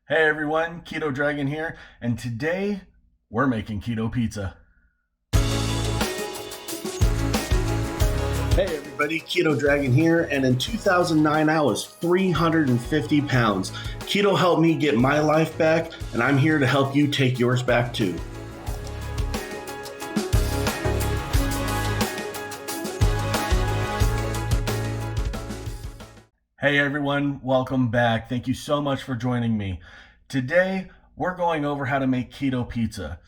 Hey everyone, Keto Dragon here, and today we're making keto pizza. Hey everybody, Keto Dragon here, and in 2009 I was 350 pounds. Keto helped me get my life back, and I'm here to help you take yours back too. Hey everyone, welcome back. Thank you so much for joining me. Today we're going over how to make keto pizza.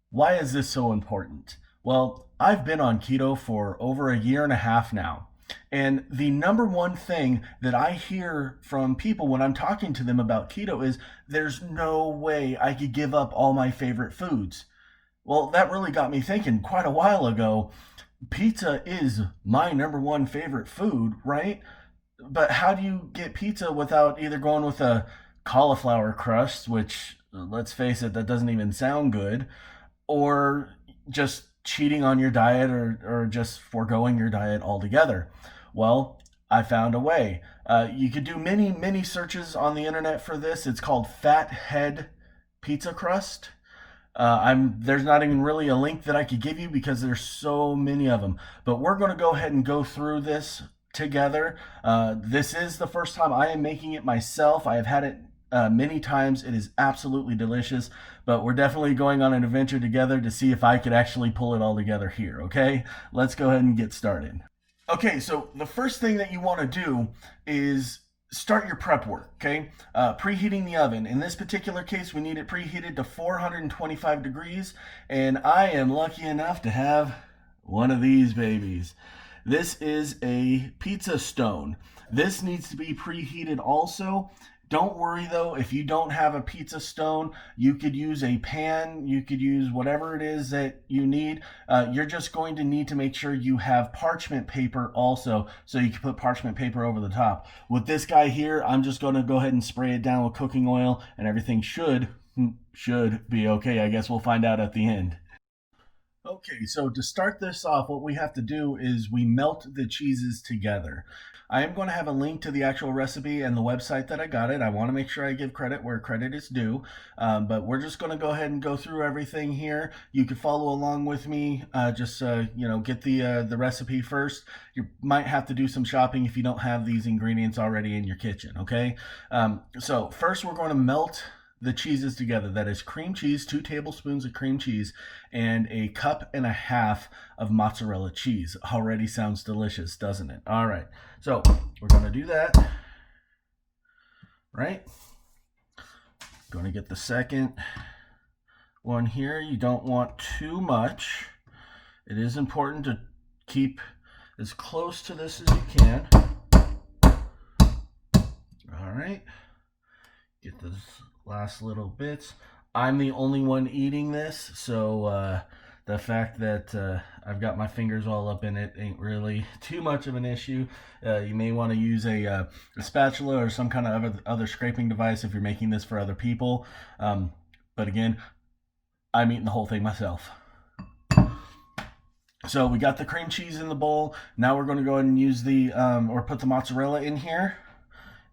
Why is this so important? Well, I've been on keto for over a year and a half now. And the number one thing that I hear from people when I'm talking to them about keto is there's no way I could give up all my favorite foods. Well, that really got me thinking quite a while ago. Pizza is my number one favorite food, right? But how do you get pizza without either going with a cauliflower crust, which, let's face it, that doesn't even sound good, or just cheating on your diet or just foregoing your diet altogether? Well, I found a way. You could do many searches on the internet for this. It's called Fathead Pizza Crust. There's not even really a link that I could give you because there's so many of them. But we're going to go ahead and go through this together. This is the first time I am making it myself. I have had it many times. It is absolutely delicious, but we're definitely going on an adventure together to see if I could actually pull it all together here. Okay, let's go ahead and get started. Okay, so the first thing that you want to do is start your prep work. Okay, preheating the oven. In this particular case, we need it preheated to 425 degrees, and I am lucky enough to have one of these babies. This is a pizza stone. This needs to be preheated also. Don't worry though, if you don't have a pizza stone, you could use a pan, you could use whatever it is that you need. You're just going to need to make sure you have parchment paper also, so you can put parchment paper over the top. With this guy here, I'm just going to go ahead and spray it down with cooking oil, and everything should be okay. I guess we'll find out at the end. Okay, so to start this off, what we have to do is we melt the cheeses together. I am going to have a link to the actual recipe and the website that I got it. I want to make sure I give credit where credit is due, but we're just going to go ahead and go through everything here. You can follow along with me. Just get the recipe first. You might have to do some shopping if you don't have these ingredients already in your kitchen. Okay, so first we're going to melt the cheeses together. That is cream cheese, 2 tablespoons of cream cheese, and a cup and a half of mozzarella cheese. Already sounds delicious, doesn't it? All right, so we're going to do that, right? Going to get the second one here. You don't want too much. It is important to keep as close to this as you can. All right, get this last little bits. I'm the only one eating this, so the fact that I've got my fingers all up in it ain't really too much of an issue. You may want to use a spatula or some kind of other scraping device if you're making this for other people. But again, I'm eating the whole thing myself. So we got the cream cheese in the bowl. Now we're going to go ahead and use or put the mozzarella in here.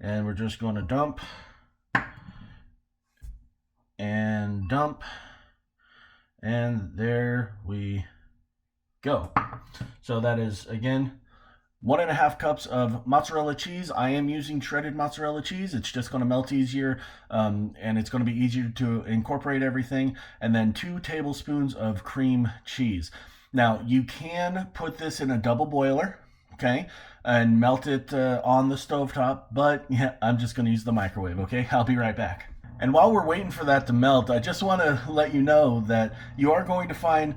And we're just going to dump and dump, and there we go. So that is, again, 1.5 cups of mozzarella cheese. I am using shredded mozzarella cheese. It's just going to melt easier, and it's going to be easier to incorporate everything. And then 2 tablespoons of cream cheese. Now you can put this in a double boiler, okay, and melt it on the stovetop, but yeah, I'm just going to use the microwave. Okay, I'll be right back. And while we're waiting for that to melt, I just want to let you know that you are going to find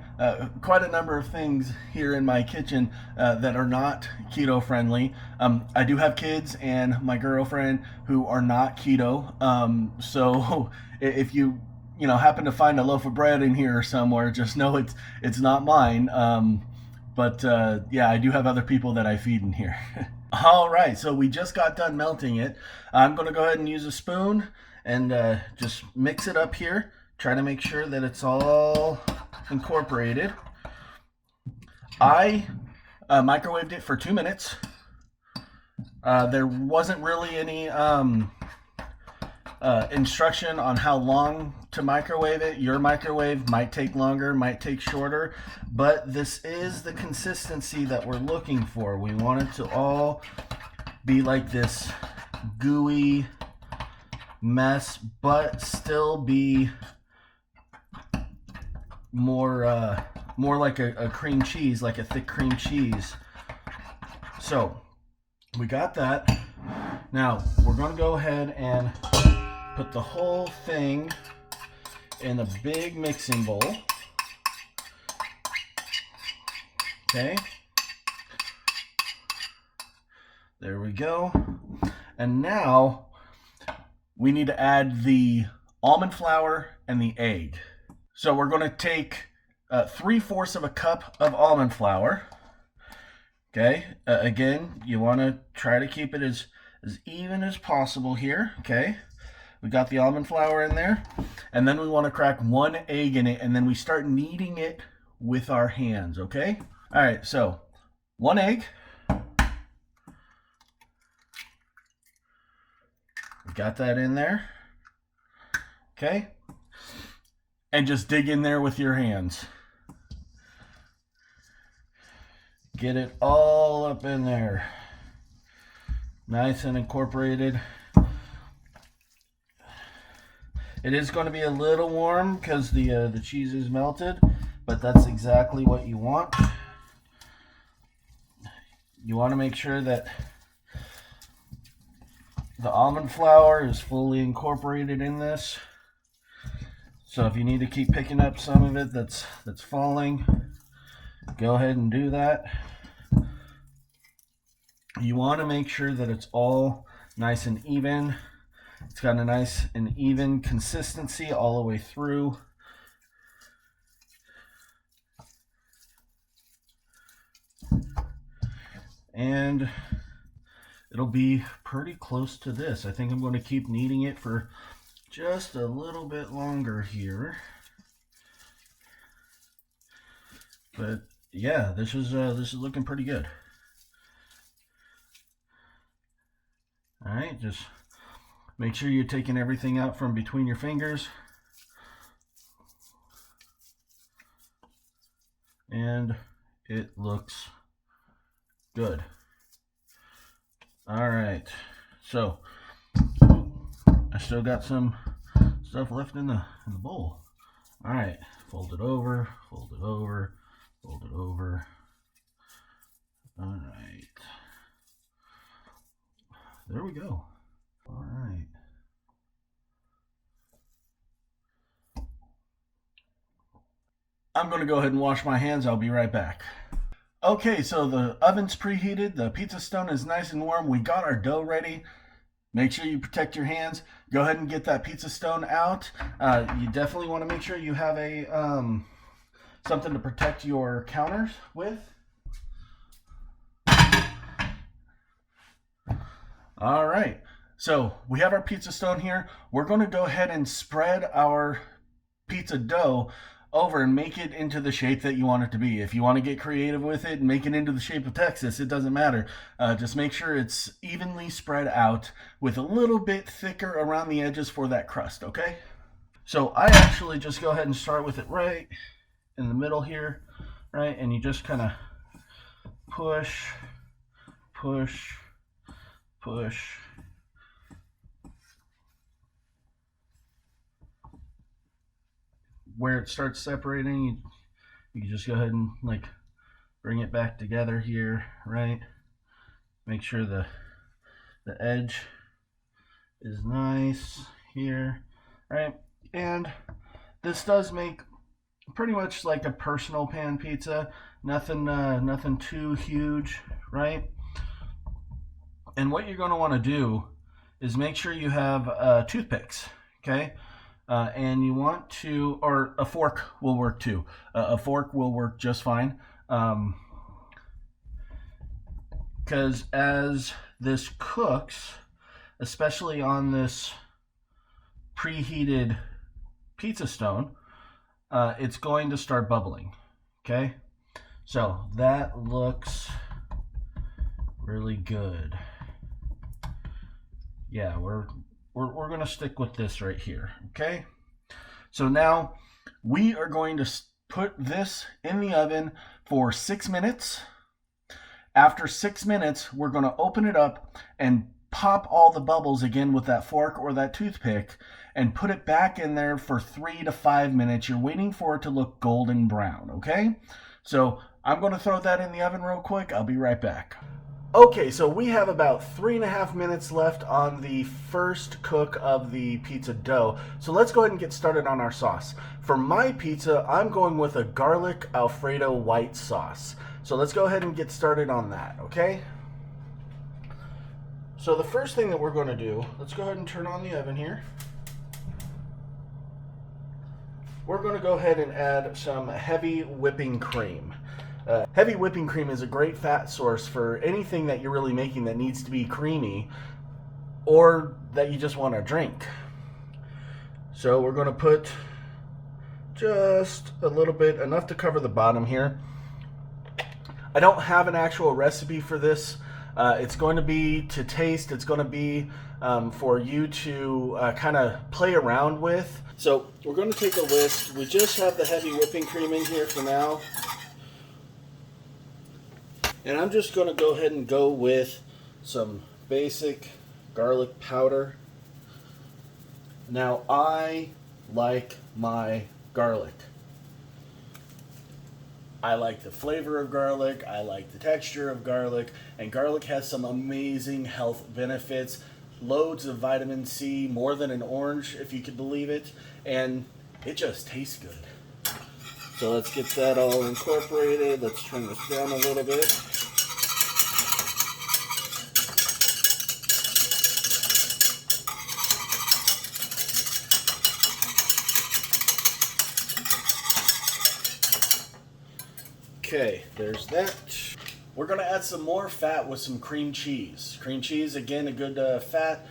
quite a number of things here in my kitchen that are not keto friendly. I do have kids and my girlfriend who are not keto. So if you happen to find a loaf of bread in here somewhere, just know it's not mine. But yeah, I do have other people that I feed in here. All right, so we just got done melting it. I'm going to go ahead and use a spoon and just mix it up here. Try to make sure that it's all incorporated. I microwaved it for 2 minutes. There wasn't really any instruction on how long to microwave it. Your microwave might take longer, might take shorter, but this is the consistency that we're looking for. We want it to all be like this gooey mess, but still be more like a cream cheese, like a thick cream cheese. So we got that. Now we're going to go ahead and put the whole thing in a big mixing bowl. Okay. There we go. And now we need to add the almond flour and the egg. So we're going to take 3/4 of a cup of almond flour. Okay. Again, you want to try to keep it as even as possible here. Okay. We got the almond flour in there. And then we want to crack 1 egg in it, and then we start kneading it with our hands. Okay. All right. So 1 egg. Got that in there. Okay. And just dig in there with your hands. Get it all up in there. Nice and incorporated. It is going to be a little warm because the cheese is melted, but that's exactly what you want. You want to make sure that the almond flour is fully incorporated in this. So if you need to keep picking up some of it that's falling, go ahead and do that. You want to make sure that it's all nice and even. It's got a nice and even consistency all the way through. And it'll be pretty close to this. I think I'm going to keep kneading it for just a little bit longer here. But yeah, this is looking pretty good. All right, just make sure you're taking everything out from between your fingers. And it looks good. All right, so I still got some stuff left in the bowl. All right, fold it over, fold it over, fold it over. All right, there we go. All right. I'm going to go ahead and wash my hands. I'll be right back. Okay, so the oven's preheated. The pizza stone is nice and warm. We got our dough ready. Make sure you protect your hands. Go ahead and get that pizza stone out. You definitely want to make sure you have a something to protect your counters with. All right, so we have our pizza stone here. We're going to go ahead and spread our pizza dough over and make it into the shape that you want it to be. If you want to get creative with it and make it into the shape of Texas, it doesn't matter. Just make sure it's evenly spread out with a little bit thicker around the edges for that crust, okay? So I actually just go ahead and start with it right in the middle here, right? And you just kind of push, push, push. Where it starts separating, you can just go ahead and like bring it back together here, right? Make sure the edge is nice here, right? And this does make pretty much like a personal pan pizza. Nothing too huge, right? And what you're going to want to do is make sure you have toothpicks, okay? And you want to, or a fork will work too. A fork will work just fine. Because as this cooks, especially on this preheated pizza stone, it's going to start bubbling. Okay, so that looks really good. Yeah, we're we're going to stick with this right here, okay? So now we are going to put this in the oven for 6 minutes. After 6 minutes, we're going to open it up and pop all the bubbles again with that fork or that toothpick and put it back in there for 3 to 5 minutes. You're waiting for it to look golden brown, okay? So I'm going to throw that in the oven real quick. I'll be right back. Okay, so we have about 3.5 minutes left on the first cook of the pizza dough. So let's go ahead and get started on our sauce. For my pizza, I'm going with a garlic Alfredo white sauce. So let's go ahead and get started on that, okay? So the first thing that we're going to do, let's go ahead and turn on the oven here. We're going to go ahead and add some heavy whipping cream. Heavy whipping cream is a great fat source for anything that you're really making that needs to be creamy or that you just want to drink. So we're going to put just a little bit, enough to cover the bottom here. I don't have an actual recipe for this. It's going to be to taste. It's going to be for you to kind of play around with. So we're going to take a whisk. We just have the heavy whipping cream in here for now. And I'm just going to go ahead and go with some basic garlic powder. Now I like my garlic. I like the flavor of garlic, I like the texture of garlic, and garlic has some amazing health benefits. Loads of vitamin C, more than an orange if you could believe it, and it just tastes good. So let's get that all incorporated. Let's turn this down a little bit. Okay, there's that. We're going to add some more fat with some cream cheese. Cream cheese, again, a good fat,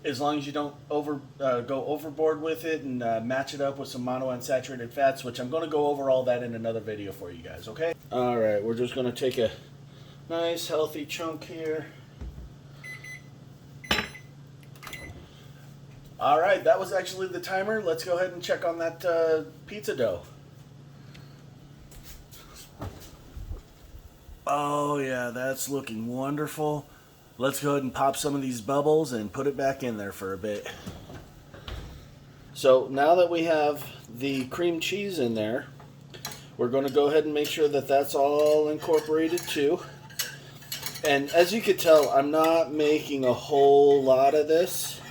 as long as you don't go overboard with it and match it up with some monounsaturated fats, which I'm going to go over all that in another video for you guys, okay? All right, we're just going to take a nice healthy chunk here. All right, that was actually the timer. Let's go ahead and check on that pizza dough. Oh yeah, that's looking wonderful. Let's go ahead and pop some of these bubbles and put it back in there for a bit. So now that we have the cream cheese in there, we're going to go ahead and make sure that that's all incorporated too. And as you can tell, I'm not making a whole lot of this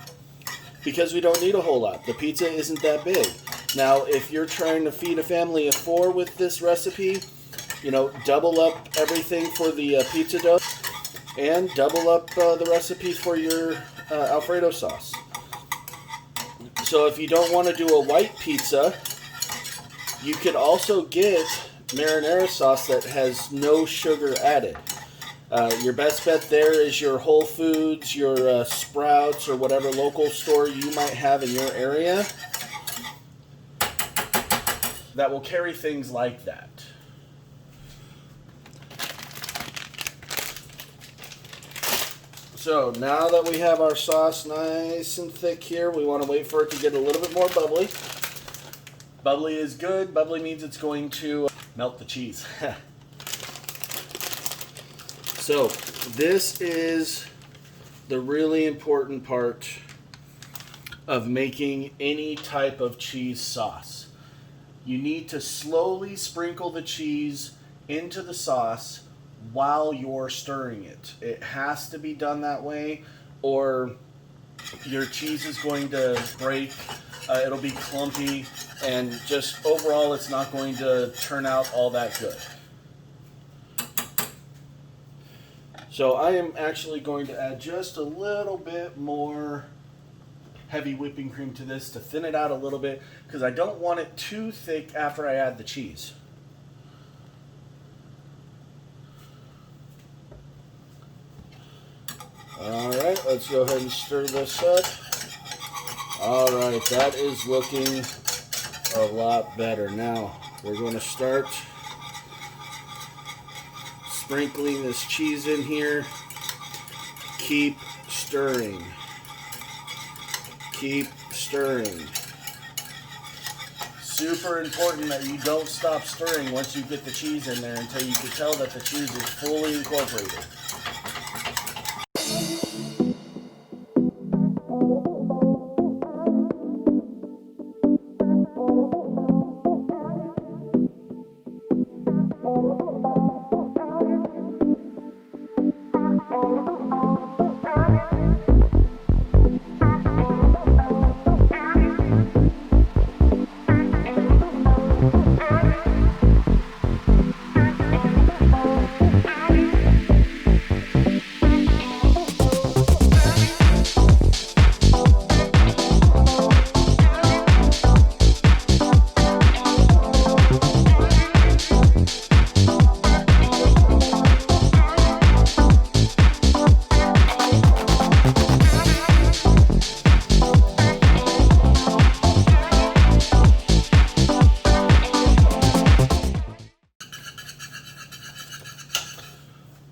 because we don't need a whole lot. The pizza isn't that big. Now, if you're trying to feed a family of 4 with this recipe, you know, double up everything for the pizza dough and double up the recipe for your Alfredo sauce. So if you don't want to do a white pizza, you could also get marinara sauce that has no sugar added. Your best bet there is your Whole Foods, your Sprouts, or whatever local store you might have in your area that will carry things like that. So now that we have our sauce nice and thick here, we want to wait for it to get a little bit more bubbly. Bubbly is good. Bubbly means it's going to melt the cheese. So this is the really important part of making any type of cheese sauce. You need to slowly sprinkle the cheese into the sauce while you're stirring it. It has to be done that way or your cheese is going to break, it'll be clumpy, and just overall it's not going to turn out all that good. So I am actually going to add just a little bit more heavy whipping cream to this to thin it out a little bit because I don't want it too thick after I add the cheese. Alright, let's go ahead and stir this up. Alright, that is looking a lot better. Now, we're going to start sprinkling this cheese in here. Keep stirring. Keep stirring. Super important that you don't stop stirring once you get the cheese in there until you can tell that the cheese is fully incorporated.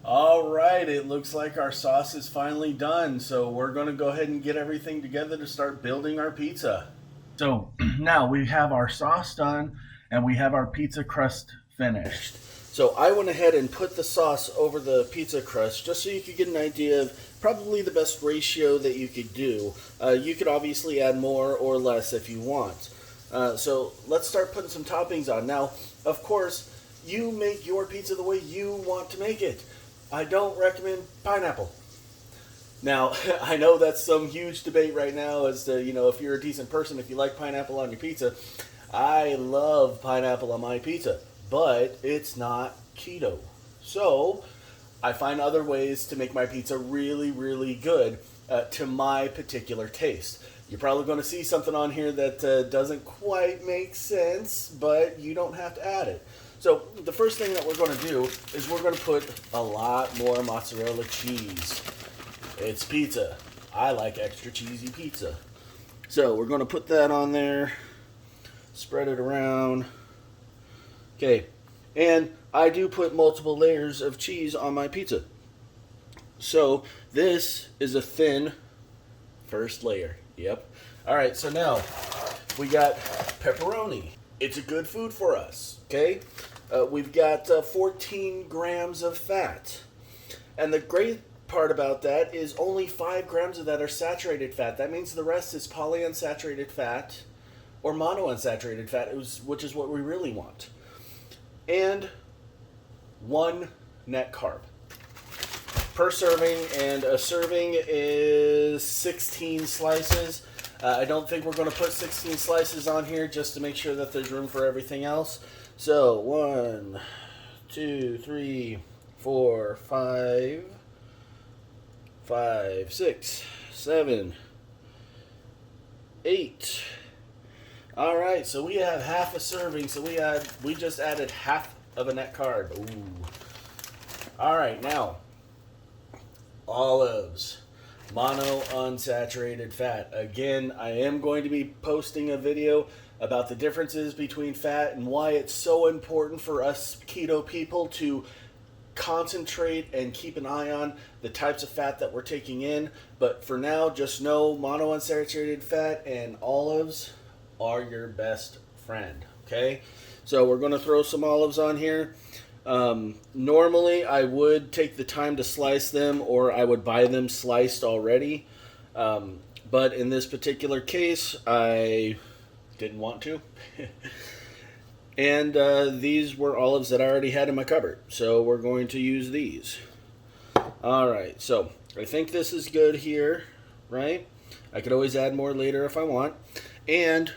Alright, it looks like our sauce is finally done, so we're going to go ahead and get everything together to start building our pizza. So now we have our sauce done and we have our pizza crust finished. So I went ahead and put the sauce over the pizza crust just so you could get an idea of probably the best ratio that you could do. You could obviously add more or less if you want. So let's start putting some toppings on. Now, of course, you make your pizza the way you want to make it. I don't recommend pineapple. Now, I know that's some huge debate right now as to, if you're a decent person, if you like pineapple on your pizza. I love pineapple on my pizza, but it's not keto. So, I find other ways to make my pizza really, really good to my particular taste. You're probably going to see something on here that doesn't quite make sense, but you don't have to add it. So the first thing that we're going to do is we're going to put a lot more mozzarella cheese. It's pizza. I like extra cheesy pizza. So we're going to put that on there, spread it around. Okay, and I do put multiple layers of cheese on my pizza. So this is a thin first layer. Yep. All right, so now we got pepperoni. It's a good food for us, okay? We've got 14 grams of fat. And the great part about that is only 5 grams of that are saturated fat. That means the rest is polyunsaturated fat or monounsaturated fat, which is what we really want. And 1 net carb per serving, and a serving is 16 slices. I don't think we're going to put 16 slices on here just to make sure that there's room for everything else. So 1, 2, 3, 4, 5, 6, 7, 8. All right, so we have half a serving. So we just added half of a net carb. Ooh. All right, now olives. Monounsaturated fat. Again, I am going to be posting a video about the differences between fat and why it's so important for us keto people to concentrate and keep an eye on the types of fat that we're taking in. But for now, just know monounsaturated fat and olives are your best friend. Okay? So we're going to throw some olives on here. Normally I would take the time to slice them, or I would buy them sliced already. But in this particular case, I didn't want to. And these were olives that I already had in my cupboard. So we're going to use these. Alright, so I think this is good here, right? I could always add more later if I want. And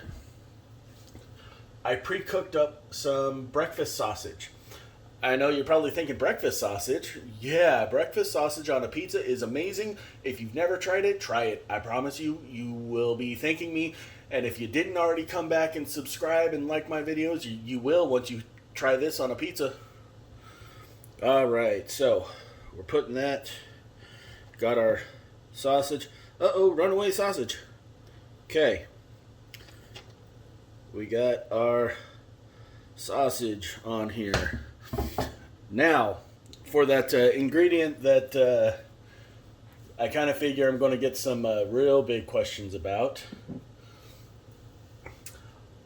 I pre-cooked up some breakfast sausage. I know you're probably thinking breakfast sausage. Yeah, breakfast sausage on a pizza is amazing. If you've never tried it, try it. I promise you, you will be thanking me. And if you didn't already come back and subscribe and like my videos, you will once you try this on a pizza. Alright, so we're putting that. Got our sausage. Uh-oh, runaway sausage. Okay. We got our sausage on here. Now, for that ingredient that I kind of figure I'm going to get some real big questions about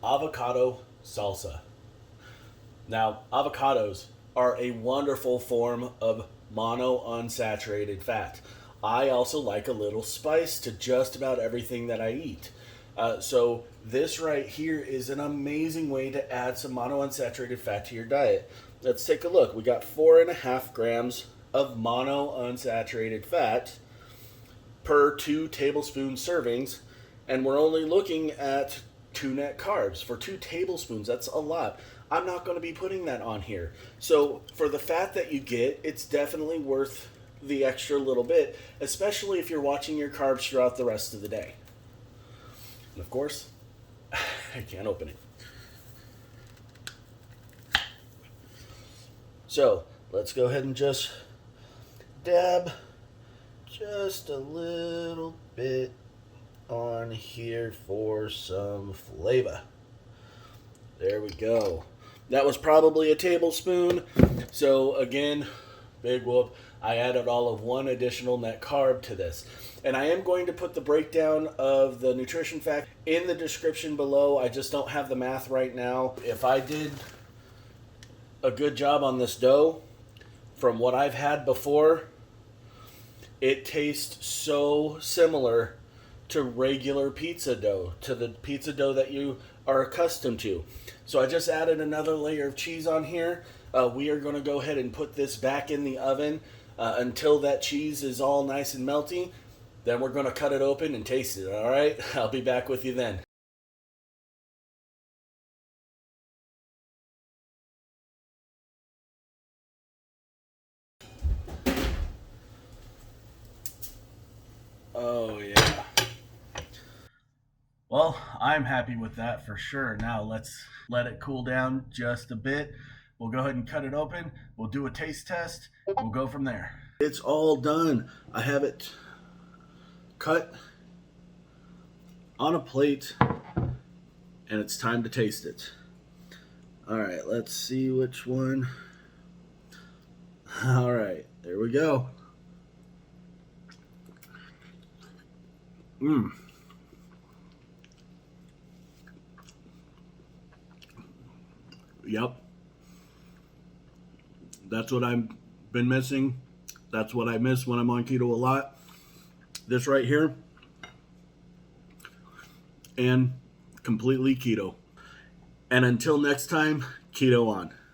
avocado salsa. Now, avocados are a wonderful form of monounsaturated fat. I also like a little spice to just about everything that I eat. So this right here is an amazing way to add some monounsaturated fat to your diet. Let's take a look. We got 4.5 grams of monounsaturated fat per 2 tablespoon servings, and we're only looking at 2 net carbs. For 2 tablespoons, that's a lot. I'm not going to be putting that on here. So for the fat that you get, it's definitely worth the extra little bit, especially if you're watching your carbs throughout the rest of the day. And of course, I can't open it. So let's go ahead and just dab just a little bit on here for some flavor. There we go. That was probably a tablespoon. So again, big whoop. I added all of 1 additional net carb to this. And I am going to put the breakdown of the nutrition fact in the description below. I just don't have the math right now. If I did a good job on this dough, from what I've had before, it tastes so similar to regular pizza dough, to the pizza dough that you are accustomed to. So I just added another layer of cheese on here. We are going to go ahead and put this back in the oven until that cheese is all nice and melty. Then we're going to cut it open and taste it, all right? I'll be back with you then. Oh, yeah. Well, I'm happy with that for sure. Now let's let it cool down just a bit. We'll go ahead and cut it open. We'll do a taste test. We'll go from there. It's all done. I have it cut on a plate, and it's time to taste it. All right, let's see which one. All right, there we go. Yep. That's what I've been missing. That's what I miss when I'm on keto a lot. This right here. And completely keto. And until next time, keto on.